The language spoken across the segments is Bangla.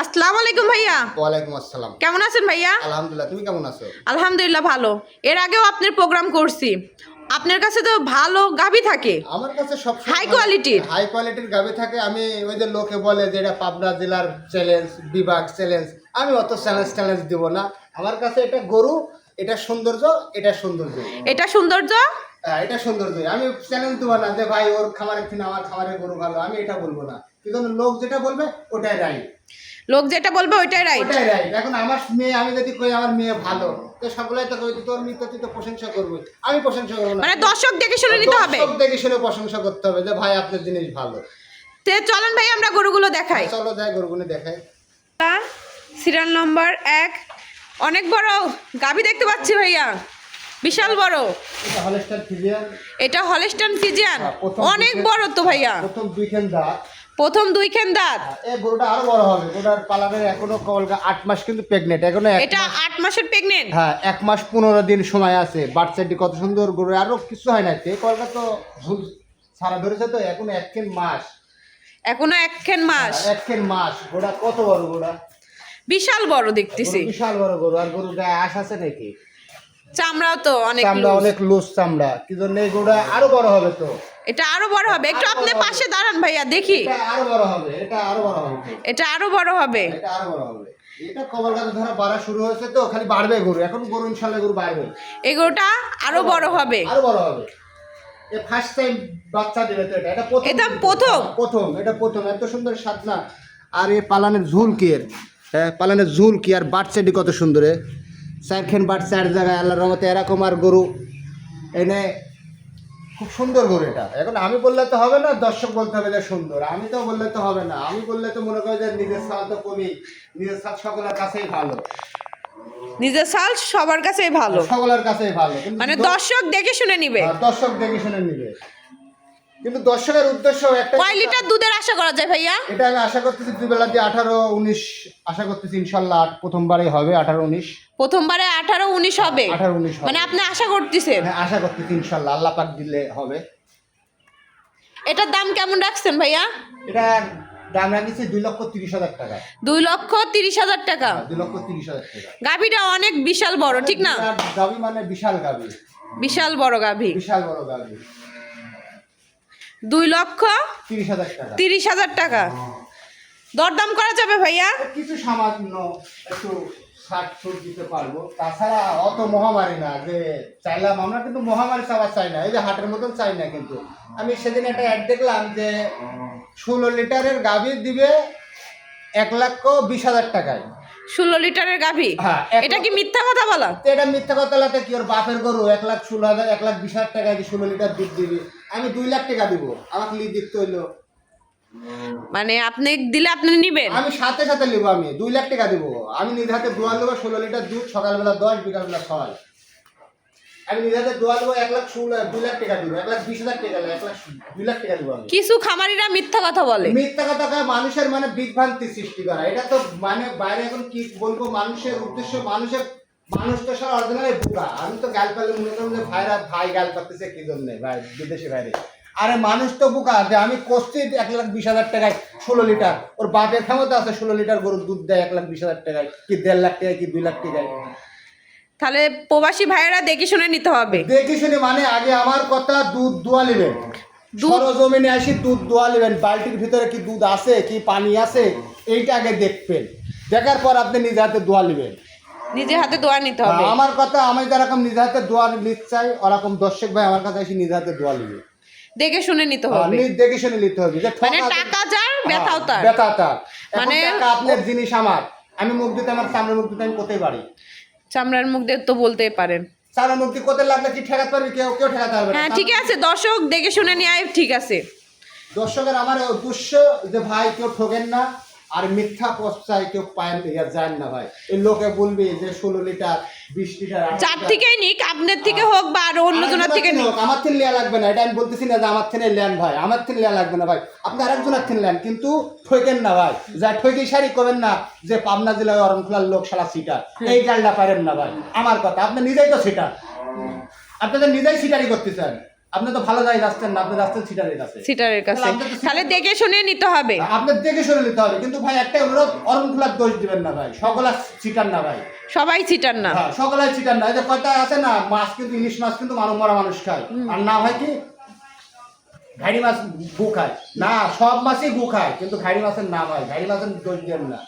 আসসালামু আলাইকুম ভাইয়া। ওয়ালাইকুম আসসালাম। কেমন আছেন ভাইয়া? আলহামদুলিল্লাহ, তুমি কেমন আছো? আলহামদুলিল্লাহ ভালো। এর আগেও আপনার প্রোগ্রাম করছি। আপনার কাছে তো ভালো গাভী থাকে, আমার কাছে সব হাই কোয়ালিটির। হাই কোয়ালিটির গাভী থাকে। আমি ওই যে লোকে বলে যে এটা পাবনা জেলার চ্যালেঞ্জ, বিভাগ চ্যালেঞ্জ, আমি অত চ্যালেঞ্জ দিব না। আমার কাছে এটা গরু, এটা সৌন্দর্য, এটা সৌন্দর্য, এটা সৌন্দর্য, এটা সৌন্দর্য। আমি চ্যালেঞ্জ দেবো না যে ভাই ওর খামারের থেকে আমার খামারের গরু ভালো, আমি এটা বলবো না। কিন্তু লোক যেটা বলবে ওটাই রাইট। লোক যেটা বলবে ওইটাই রাইট, ওটাই রাইট। এখন আমার মেয়ে, আমি যদি কই আমার মেয়ে ভালো, তো সকলেই তো কই তোর মেয়ে তুই তো প্রশংসা করবে, আমি প্রশংসা করবো না। মানে দর্শক দেখে শুনে নিতে হবে, দর্শক দেখে শুনে প্রশংসা করতে হবে যে ভাই আপনার জিনিস ভালো। তে চলেন ভাই আমরা গরুগুলো দেখাই। চলো যাই গরুগুলো দেখাই। সিরিয়াল নম্বর 1, অনেক বড় গাভী দেখতে পাচ্ছি ভাইয়া, বিশাল বড়। এটা হলস্টাইন ফ্রিজিয়ান। এটা হলস্টাইন ফ্রিজিয়ান, অনেক বড় তো ভাইয়া। প্রথম দুইখান দাঁত, প্রথম দুইখান দাঁত। এই গরুটা আরো বড় হবে। গরুটার পালানের এখনো কলকা 8 মাস কিন্তু প্রেগনেন্ট, এখনো এটা 8 মাসের প্রেগনেন্ট। হ্যাঁ, 1 মাস 15 দিন সময় আছে। বাচ্চাটি কত সুন্দর গরু, আরো কিছু হয় না। এই কলকা তো ঝুল ছাড়া ধরেছে, তো এখনো 1 মাস, এখনো 1 মাস। 1 মাস। গোড়া কত বড় গোড়া, বিশাল বড় দেখতেছি। বিশাল বড় গরু। আর গরুর গায়ে আশ আছে নাকি? চামড়াও তো অনেক চামড়া লুজ। অনেক লুজ চামড়া, কি জন্য এই গরুটা আরো বড় হবে। তো এটা আরো বড় হবে। একটু আপনি পাশে দাঁড়ান ভাইয়া, দেখি। এটা আরো বড় হবে, এটা আরো বড় হবে, এটা আরো বড় হবে। এটা আরো বড় হবে। এটা কবর গাছে ধরা বাড়া শুরু হয়েছে, তো খালি বাড়বে গরু। এখন গরু ইনশাআল্লাহ গরু বাড়বে, এই গরুটা আরো বড় হবে, আরো বড় হবে। এ ফার্স্ট টাইম বাচ্চা দিবে তো। এটা প্রথম, এটা প্রথম। প্রথম, এটা প্রথম। এত সুন্দর সাদনা। আর এই পালানের ঝুল কি এর, হ্যাঁ পালানের ঝুল কি, আর বাচ্চাটি কত সুন্দর। চারখান বাট 4 জায়গায়, আল্লাহর রহমতে এরকম। আর গরু এনে খুব সুন্দর গরু এটা। এখন আমি বললে তো হবে না, দর্শক বলতে হবে যে সুন্দর। আমি তো বললে তো হবে না। আমি বললে তো মনে করি যে নিজের সাল তো কমি, নিজের সাল সকলের কাছেই ভালো, নিজের সাল সবার কাছেই ভালো, সকলের কাছেই ভালো। কিন্তু মানে দর্শক দেখে শুনে নিবে। দর্শক দেখে শুনে নিবে। কিন্তু দর্শকের উদ্দেশ্য একটা। কয় লিটার দুধের আশা করা যায় ভাইয়া? এটা আমি আশা করতেছি দুই বেলা দিয়ে 18-19 আশা করতেছি ইনশাল্লাহ। প্রথমবারই হবে 18-19, প্রথমবারে 18-19 হবে। 18-19 হবে। মানে আপনি আশা করতেছেন? হ্যাঁ, আশা করতেছি ইনশাল্লাহ, আল্লাহ পাক দিলে হবে। এটার দাম কেমন রাখছেন ভাইয়া? এটা দাম রাখছি 2,30,000 টাকা। 2,30,000 টাকা। 2,30,000 টাকা। গাভীটা অনেক বিশাল বড়, ঠিক না? গাভী মানে বিশাল গাভী, বিশাল বড় গাভী, বিশাল বড় গাভী। 2,30,000 টাকা। 30,000 টাকা। দরদাম করা যাবে ভাইয়া? কিছু সামান্য একটু 60 দিতে পারবো। তাছাড়া অত মহামারী না যে চাইলাম আমরা, কিন্তু মহামারী চাওয়া চাই না। এই যে হাটের মতন চাই না। কিন্তু আমি সেদিন একটা অ্যাড দেখলাম যে 16 লিটারের গাভী দিবে 1,20,000 টাকায়। 16 লিটারের গাভী? হ্যাঁ। এটা কি মিথ্যা কথা বলা? এটা মিথ্যা কথা লাতে কি, ওর বাপের গরু 1,16,000 1,20,000 টাকায় 16 লিটার দুধ দিবি। আমি 2 লাখ টাকা দিব, আমাকে লিজ দিতে হইলো। মানে আপনি দিলে আপনি নিবেন? আমি সাথে সাথে নিব, আমি 2 লাখ টাকা দিব। আমি নিজ হাতে দোয়া নেবো 16 লিটার দুধ, সকালবেলা 10, বিকালবেলা 6। আমি নিজ হাতে দোয়া নেবো 2 লাখ টাকা দিব। 1,20,000 টাকা, 2 লাখ টাকা দিব আমি। কিছু খামারিরা মিথ্যা কথা বলে। মিথ্যা কথা কয়, মানুষের মানে বিভ্রান্তি সৃষ্টি করা। এটা তো মানে বাইরে এখন কি বলবো, মানুষের উদ্দেশ্য, মানুষ তো সব অরিজিনালি বোকা। আমি তো গাল পালে মনে করলাম যে ভাই গাল পাতেছে কি জন্য ভাই, বিদেশি বাইরে। আরে মানুষ তো বোকা যে আমি কষ্টি 1,20,000 টাকায় 16 লিটার। ওর বাপের ক্ষমতা আছে 16 লিটার গরুর দুধ দেয় 1,20,000 টাকায়, কি 1.5 লাখ টাকায়, কি 2 লাখ টাকায়। তাহলে প্রবাসী ভাইয়েরা দেখে শুনে নিতে হবে। দেখে শুনে মানে আগে আমার কথা, দুধ দোয়া নেবেন, সরজমিনে আসি দুধ দোয়া নেবেন। বালতির ভিতরে কি দুধ আছে, কি পানি আছে, এইটা আগে দেখবেন। দেখার পর আপনি নিজে হাতে দোয়া নেবেন, নিজে হাতে দোয়া নিতে হবে। আমার কথা, আমি যেরকম নিজে হাতে দোয়া নিতে চাই, ওরকম দর্শক ভাই আমার কাছে এসে নিজে হাতে দোয়া নেবে। দেখে শুনে নিতে হবে, দেখে শুনে নিতে হবে। মানে টাকা যার ব্যথাও তার, ব্যথা তার। মানে টাকা আপনার, জিনিস আমার। আমি মুখ দিতে, আমার সামনে মুখ দিতে আমি কোথায় পারি, চামড়ার মুখ দিয়ে তো বলতেই পারেন। সামনে মুখ দিয়ে কোথায় লাগলে কি ঠেকাতে পারবি? কেউ ঠেকাতে পারবে না। হ্যাঁ ঠিক আছে, দর্শক দেখে শুনে নিয়ে ঠিক আছে। দর্শকের আমার উদ্দেশ্য যে ভাই কেউ ঠকেন না, আর মিথ্যা পশ্চায় কেউ পায়েন যায় না ভাই। এই লোকে বলবি যে 16 লিটার 20 লিটার যার থেকেই নিক, আপনার থেকে হোক বা আর অন্যজনের থেকে নিক, আমার থেকে নেওয়া লাগবে না। এটা আমি বলতেছি না যে আমার থেকে নেন ভাই, আমার থেকে নেওয়া লাগবে না ভাই। আপনি আরেকজনের থেকে নেন, কিন্তু ঠকেন না ভাই। যা ঠকে সারি করবেন না যে পাবনা জেলায় অরণখোলার লোক সারা সিটার, এই গালটা পারেন না ভাই। আমার কথা, আপনি নিজেই তো সিটার, আপনাদের নিজেই সিটারি করতে চান। আপনি তো ভালো জায়গায় যাচ্ছেন না, আপনি যাচ্ছেন সিটারের কাছে। সিটারের কাছে তাহলে আপনার তো তাহলে দেখে শুনে নিতে হবে। আপনার দেখে শুনে নিতে হবে, কিন্তু ভাই একটা অনুরোধ, অরণখোলার দোষ দিবেন না ভাই, সকলা সিটার না ভাই। সবাই সিটার না। হ্যাঁ, সকলাই চিটার না। এই যে কথা আছে না, মাছ কিন্তু ইলিশ মাছ কিন্তু মানুষ মরা মানুষ খায়, আর না হয় কি ঘাড়ি মাছ গু খায় না, সব মাছই গু খায়, কিন্তু ঘাড়ি মাছের নাম হয়, ঘাড়ি মাছের দোষ দেন না,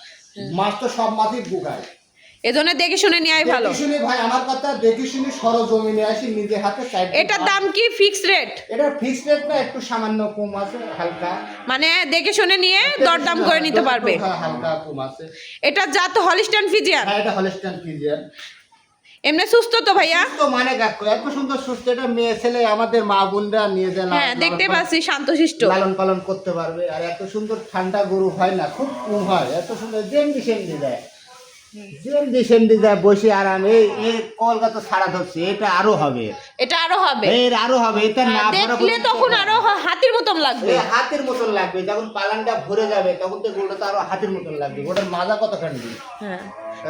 মাছ তো সব মাছই গু খায়। এজন্য দেখে শুনে নেওয়াই ভালো। দেখে শুনে ভাই, আমার কথা দেখে শুনে সরজমিনে আসি নিজে হাতে সাইড। এটার দাম কি ফিক্সড রেট? এটা ফিক্সড রেট না, একটু সামান্য কম আছে, হালকা মানে দেখে শুনে নিয়ে দরদাম করে নিতে পারবে। হালকা কম আছে। এটা জাত হলিস্টাইন ফ্রিজিয়ান। হ্যাঁ, এটা হলিস্টাইন ফ্রিজিয়ান। এমনি সুস্থ তো ভাইয়া? তো মানে দেখো এত সুন্দর সুস্থ, এটা মেয়ে ছেলে আমাদের মা বোনরা নিয়ে যায়, হ্যাঁ দেখতে পাচ্ছি শান্তশিষ্ট, লালন পালন করতে পারবে। আর এত সুন্দর ঠান্ডা গরু হয় না, খুব কম হয়, এত সুন্দর জেন্ডি সেন্ডি দেয়, জেন্ডি সেন্ডি দেয়, বসে আরাম। এই কলকাতা ছাড়া ধরছে, এটা আরো হবে, এটা আরো হবে, এর আরো হবে। এটা না দেখলে তখন আরো হাতির মতন লাগবে, হাতের মতন লাগবে। যখন পালানটা ভরে যাবে তখন তো গরুটা তো আরো হাতের মতন লাগবে। ওটার মাজা কতখানি? হ্যাঁ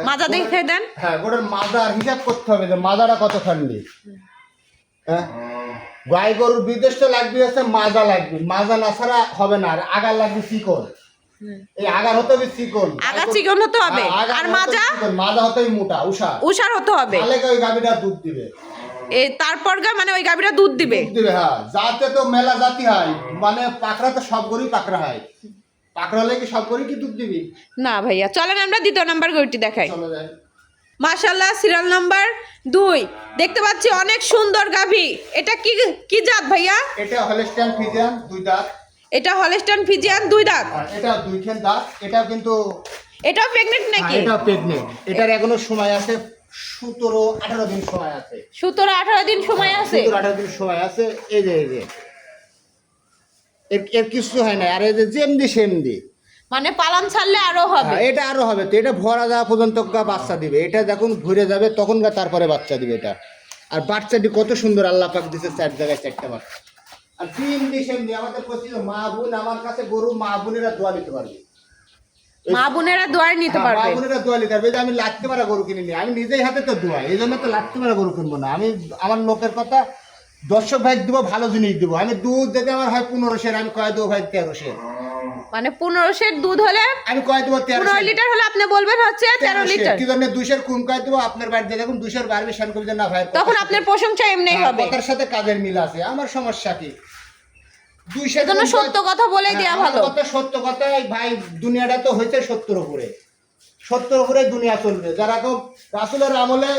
মাজা দেখে দেন। হ্যাঁ, ওটার মাজার হিসাব করতে হবে যে মাজাটা কতখানি। হ্যাঁ, গাই গরুর বিদেশ তো লাগবে, হচ্ছে মাজা লাগবে, মাজা না ছাড়া হবে না। আর আগার লাগবে চিকন, এই আগার হতে হবে চিকন, আগা চিকন হতে হবে। আর মাজা? মাজা হতে হবে মোটা, উষার হতে হবে, তাহলে ওই গাভীটা দুধ দিবে। তারপর মানে ওই গাভীটা দুধ দিবে। হ্যাঁ, যাতে তো মেলা জাতি হয়, মানে পাকড়া তো সব গরুই পাকড়া হয়, পাকড়া হলে কি সব গরু কি দুধ দিবি? না ভাইয়া, চলেন আমরা দ্বিতীয় নাম্বার গরুটি দেখাই। চলে যায়। মাশাআল্লাহ, সিরিয়াল নাম্বার 2 দেখতে পাচ্ছি, অনেক সুন্দর গাভী। এটা কি কি জাত ভাইয়া? এটা হলিস্টাইন ফ্রিজিয়ান, 2 দাঁত। এটা হলিস্টাইন ফ্রিজিয়ান 2 দাঁত। আর এটা 2 খান দাঁত। এটা কিন্তু এটাও প্রেগনেন্ট নাকি? এটা প্রেগনেন্ট। এটার এখনো সময় আছে 17-18 দিন সময় আছে। 17-18 দিন সময় আছে। 17-18 দিন সময় আছে। এই যে এর কিছু হয় না। আর এই যে যেমনি সেমনি, মানে পালন ছাড়লে আরো হবে। এটা আরো হবে। তো এটা ভরা যাওয়া পর্যন্ত বাচ্চা দিবে। এটা যখন ঘুরে যাবে তখন তারপরে বাচ্চা দিবে এটা। আর বাচ্চাটি কত সুন্দর আল্লাহ পাক দিয়েছে, 4 জায়গায় 4টা বাচ্চা। আর যেমনি সেমনি আমাদের প্রতি মা বোন, আমার কাছে গরু মা বোনেরা দোয়া নিতে পারবে, মা বোনেরা দোয়া নিতে মা পারবে। বোনেরা দোয়া নিতে পারবে। আমি লাত্তি মারা গরু কিনে নিই, আমি নিজেই হাতে তো দোয়া, এই জন্য তো লাত্তি মারা গরু কিনবো না। আমি আমার লোকের কথা, দর্শক ভাই দিব, ভালো জিনিস দিব। আমি দুধ যদি আমার হয় 15 আমি কয় দেবো ভাই 13। মানে 15 দুধ হলে আমি কয় দেবো 15 লিটার হলে আপনি বলবেন হচ্ছে 13 লিটার। কি জন্য 200 কম কয় দেবো আপনার বাড়িতে, যখন 200 বাড়বে শান করবে না ভাই, তখন আপনার প্রশংসা এমনিই হবে। কথার সাথে কাজের মিল আছে। আমার সমস্যা কি? 200 এজন্য সত্য কথা বলে দেয়া ভালো। কথা সত্য কথা ভাই, দুনিয়াটা তো হয়েছে 70 উপরে, 70 উপরে দুনিয়া চলবে। যারা তো রাসূলের আমলে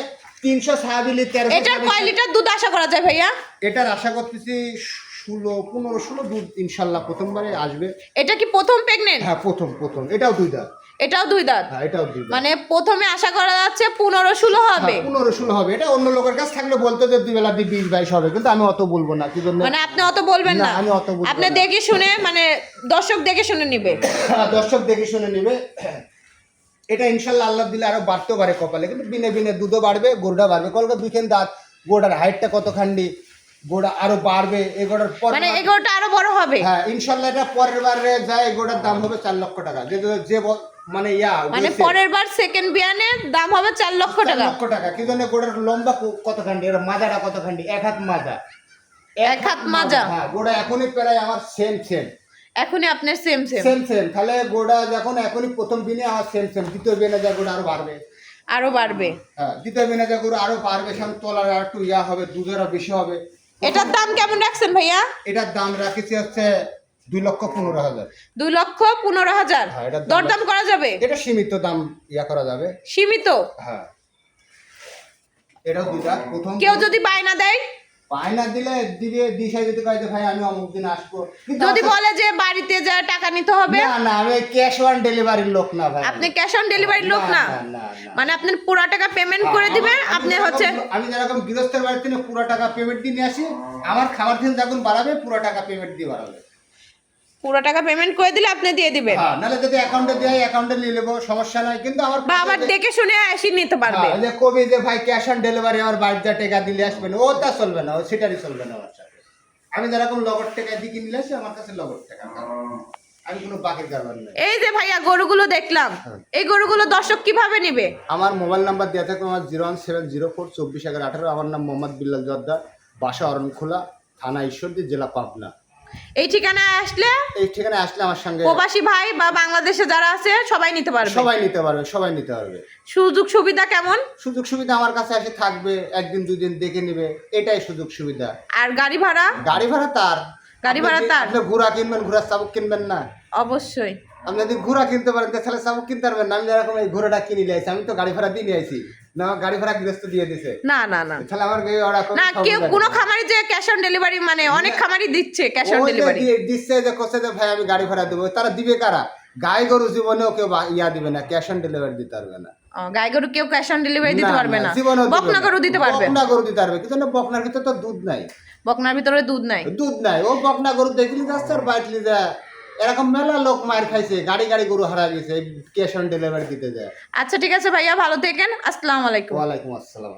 300 সাহাবী 1300। এটার কয় লিটার দুধ আশা করা যায় ভাইয়া? এটার আশা করতেছি 15-16 দুধ ইনশাআল্লাহ প্রথমবারে আসবে। এটা কি প্রথম প্রেগনেন্ট? হ্যাঁ, প্রথম। এটাও 2 দাঁত। এটাও 2 দাঁত। হ্যাঁ, এটাও 2 দাঁত। মানে প্রথমে আশা করা যাচ্ছে 15-16 হবে। 15-16 হবে। এটা অন্য লোকের কাছে থাকলে বলতো যে 2 বেলা 20-22 হবে, কিন্তু আমি অত বলবো না। কি জন্য? মানে আপনি অত বলবেন না, আমি অত বলবো আপনি না। দেখে শুনে, মানে দর্শক দেখে শুনে নিবে। দর্শক দেখে শুনে নিবে। এটা ইনশাআল্লাহ আল্লাহ দিলে আরো বাড়তেও পারে কপালে, কিন্তু বিনে বিনে দুধও বাড়বে, গরুটা বাড়বে। কলকা 2 খান দাঁত, গোড়ার হাইটটা কতখানি, গোড়া আরো বাড়বে। এই গোড়ার পর মানে এগোটা আরো বড় হবে। হ্যাঁ, ইনশাআল্লাহ এটা পরের বারে যায়, এই গোড়ার দাম হবে 4 লক্ষ টাকা। যে মানে মানে পরের বার সেকেন্ড বিয়ানের দাম হবে 4 লক্ষ 4 টাকা। লক্ষ টাকা। কি জন্য? গোড়ার লম্বা কতখানি, এর মাজাটা কতখানি, 1 হাত মাজা, 1 হাত মাজা। হ্যাঁ, গোড়া এখনই প্রায় আমার সেম এখনই আপনার সেম। তাহলে গোড়া যখন এখনই প্রথম দিনে আমার সেম, দ্বিতীয় দিনে যা গোড়া আরো বাড়বে। হ্যাঁ, দ্বিতীয় দিনে যা গোড়া আরো বাড়বে, সামনে তলার আর একটু হবে, দুধেরও বেশি হবে। এটার দাম কেমন রাখছেন ভাইয়া? এটার দাম রাখেছি হচ্ছে 2,15,000। 2,15,000। হ্যাঁ, এটার দাম দরদাম করা যাবে? এটা সীমিত দাম করা যাবে। সীমিত? হ্যাঁ, এটাও 2 দাঁত। প্রথম কেউ যদি বায়না দেয়? বায়না দিলে দিবে, দিশাই যদি কয় যে ভাই আমি অমুক দিন আসবো, যদি বলে যে বাড়িতে যা টাকা নিতে হবে? না, আমি ক্যাশ অন ডেলিভারির লোক না ভাই। আপনি ক্যাশ অন ডেলিভারির লোক না? মানে আপনি পুরো টাকা পেমেন্ট করে দিবেন। আপনি হচ্ছে, আমি যেরকম গৃহস্থের বাড়িতে পুরো টাকা পেমেন্ট দিয়ে নিয়ে আসি, আমার খাবার দিন যখন বাড়াবে পুরো টাকা পেমেন্ট দিয়ে বাড়াবে। পুরো টাকা পেমেন্ট করে দিলে আপনি দিয়ে দিবেন। হ্যাঁ, নাহলে যদি অ্যাকাউন্টে দেয় অ্যাকাউন্টে নিয়ে নেবো, সমস্যা নাই। কিন্তু আমার বা আবার দেখে শুনে এসে নিতে পারবে। যে কবি যে ভাই ক্যাশ অন ডেলিভারি আমার বাড়িতে টাকা দিলে আসবে না, ওটা চলবে না, সেটারই চলবে না আমার সাথে। আমি যেরকম লগর টাকা দিয়ে নিলে আসি, আমার কাছে লগর টাকা, আমি কোনো বাকির কারবার নেই। এই যে ভাইয়া গরুগুলো দেখলাম, এই গরুগুলো দর্শক কিভাবে নিবে? আমার মোবাইল নাম্বার দেওয়া থাকবে, আমার 01704241118। আমার নাম মোহাম্মদ বিল্লাল জর্দার, বাসা অরণখোলা, থানা ঈশ্বরদী, জেলা পাবনা। এই ঠিকানায় আসলে এই ঠিকানায় আসলে আমার সঙ্গে প্রবাসী ভাই বা বাংলাদেশে যারা আছে সবাই নিতে পারবে। সবাই নিতে পারবে, সবাই নিতে পারবে। সুযোগ সুবিধা কেমন? সুযোগ সুবিধা আমার কাছে এসে থাকবে, একদিন দুদিন দেখে নেবে, এটাই সুযোগ সুবিধা। আর গাড়ি ভাড়া? গাড়ি ভাড়া তার। গাড়ি ভাড়া তার। আপনি ঘোড়া কিনবেন, ঘোড়ার চাবুক কিনবেন না? অবশ্যই। আপনি যদি ঘোড়া কিনতে পারেন তাহলে চাবুক কিনতে পারবেন না। আমি যেরকম এই ঘোড়াটা কিনে নিয়েছি, আমি তো গাড়ি ভাড়া দিয়ে নিয়ে আইছি না, আমার গাড়ি ভাড়া গৃহস্থ দিয়ে দিছে। না না না তাহলে আমার না, কেউ কোনো খামারি যে ক্যাশ অন ডেলিভারি, মানে অনেক খামারি দিচ্ছে ক্যাশ অন ডেলিভারি দিচ্ছে, যে কোসে যে ভাই আমি গাড়ি ভাড়া দেবো, তারা দিবে কারা? গাই গরু জীবনেও কেউ ইয়া দিবে না, ক্যাশ অন ডেলিভারি দিতে পারবে না। গাই গরু কেউ ক্যাশ অন ডেলিভারি দিতে পারবে না, জীবনেও বকনা গরু দিতে পারবে। বকনা গরু দিতে পারবে, কিন্তু না, বকনার ভিতরে তো দুধ নাই। বকনার ভিতরে দুধ নাই। দুধ নাই। ও বকনা গরু দেখলি যাচ্ছে আর বাইটলি যায়, এরকম মেলা লোক মার খাইছে, গাড়ি গাড়ি গরু হারা গেছে ক্যাশ অন ডেলিভারি দিতে যায়। আচ্ছা ঠিক আছে ভাইয়া, ভালো থাকেন। আসসালামু আলাইকুম। ওয়ালাইকুম আসসালাম।